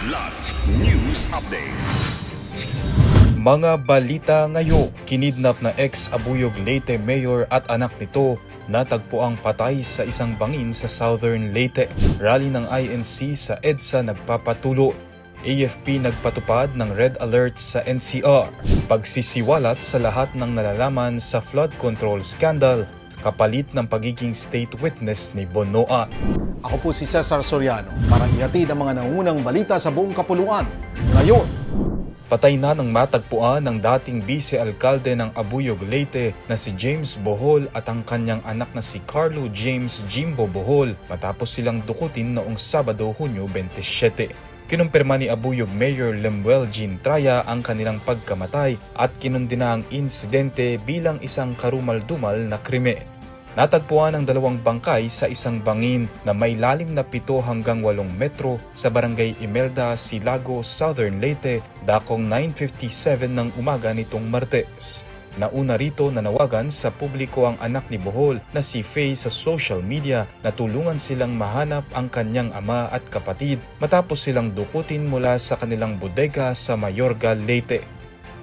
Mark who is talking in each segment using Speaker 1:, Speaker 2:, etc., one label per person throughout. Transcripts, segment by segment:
Speaker 1: Kidlat News Updates.
Speaker 2: Mga balita ngayon, kinidnap na ex-Abuyog Leyte Mayor at anak nito natagpuang patay sa isang bangin sa Southern Leyte. Rally ng INC sa EDSA nagpapatulo. AFP nagpatupad ng red alert sa NCR. Pagsisiwalat sa lahat ng nalalaman sa flood control scandal, kapalit ng pagiging state witness ni Bonoan.
Speaker 3: Ako po si Cesar Soriano para ihatid ang mga nangungunang balita sa buong kapuluan. Ngayon,
Speaker 2: Patay na ng matagpuan ng dating vice-alkalde ng Abuyog Leyte na si James Bohol at ang kanyang anak na si Carlo James Jimbo Bohol matapos silang dukutin noong Sabado, Hunyo 27. Kinumpirma ni Abuyog Mayor Lemuel Jean Traya ang kanilang pagkamatay at kinundina ang insidente bilang isang karumal-dumal na krimen. Natagpuan ang dalawang bangkay sa isang bangin na may lalim na 7 hanggang 8 metro sa barangay Imelda, Silago, Southern Leyte, dakong 9:57 ng umaga nitong Martes. Nauna rito nanawagan sa publiko ang anak ni Bohol na si Faye sa social media na tulungan silang mahanap ang kanyang ama at kapatid matapos silang dukutin mula sa kanilang bodega sa Mayorga, Leyte.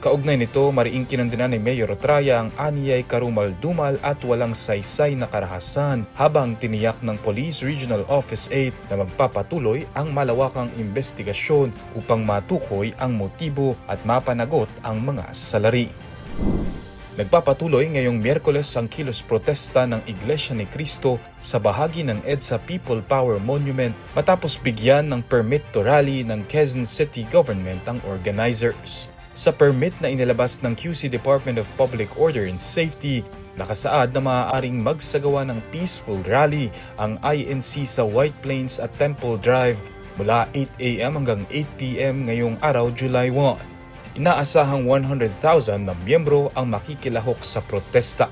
Speaker 2: Kaugnay nito, mariing kinundina ni Mayor Traya ang aniyay karumal-dumal at walang saysay na karahasan habang tiniyak ng Police Regional Office 8 na magpapatuloy ang malawakang investigasyon upang matukoy ang motibo at mapanagot ang mga salari. Nagpapatuloy ngayong Miyerkules ang kilos protesta ng Iglesia ni Cristo sa bahagi ng EDSA People Power Monument matapos bigyan ng permit to rally ng Quezon City Government ang organizers. Sa permit na inilabas ng QC Department of Public Order and Safety, nakasaad na maaaring magsagawa ng peaceful rally ang INC sa White Plains at Temple Drive mula 8 a.m. hanggang 8 p.m. ngayong araw, July 1. Inaasahang 100,000 na miyembro ang makikilahok sa protesta.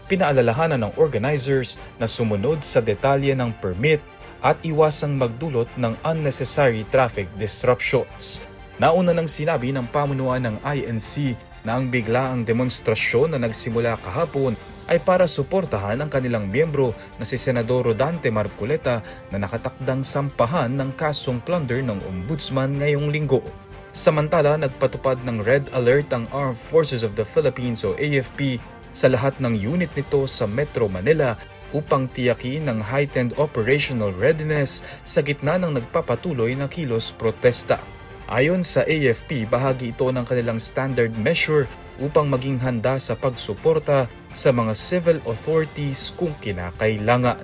Speaker 2: Pinaalalahanan ng organizers na sumunod sa detalye ng permit at iwasang magdulot ng unnecessary traffic disruptions. Nauna nang sinabi ng pamunuan ng INC na ang biglaang demonstrasyon na nagsimula kahapon ay para suportahan ang kanilang miyembro na si Senador Rodante Marcoleta na nakatakdang sampahan ng kasong plunder ng Ombudsman ngayong linggo. Samantala, nagpatupad ng red alert ang Armed Forces of the Philippines o AFP sa lahat ng unit nito sa Metro Manila upang tiyakin ng heightened operational readiness sa gitna ng nagpapatuloy na kilos protesta. Ayon sa AFP, bahagi ito ng kanilang standard measure upang maging handa sa pagsuporta sa mga civil authorities kung kinakailangan.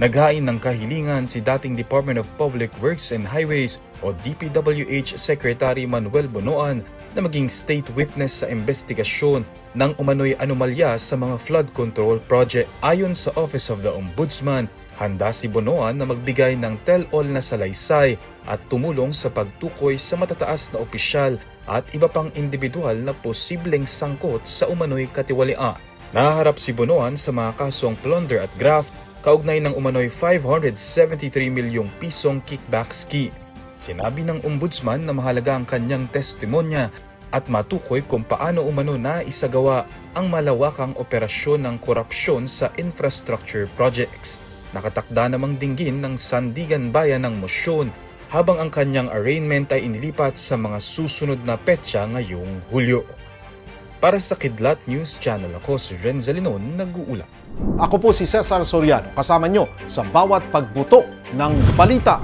Speaker 2: Naghain ng kahilingan si dating Department of Public Works and Highways o DPWH Secretary Manuel Bonoan na maging state witness sa investigasyon ng umano'y anomalya sa mga flood control project. Ayon sa Office of the Ombudsman, handa si Bonoan na magbigay ng tell-all na salaysay at tumulong sa pagtukoy sa matataas na opisyal at iba pang individual na posibleng sangkot sa umano'y katiwalian. Naharap si Bonoan sa mga kasong plunder at graft kaugnay ng umano'y 573 milyong pisong kickback scheme. Sinabi ng Ombudsman na mahalaga ang kanyang testimonya at matukoy kung paano umano na isagawa ang malawakang operasyon ng korupsyon sa infrastructure projects. Nakatakda namang dinggin ng Sandigan Bayan ng Mosyon habang ang kanyang arraignment ay inilipat sa mga susunod na petsa ngayong Hulyo. Para sa Kidlat News Channel, ako si Renza Linon, nag-uulat.
Speaker 3: ako po si Cesar Soriano kasama nyo sa bawat pagbuto ng balita.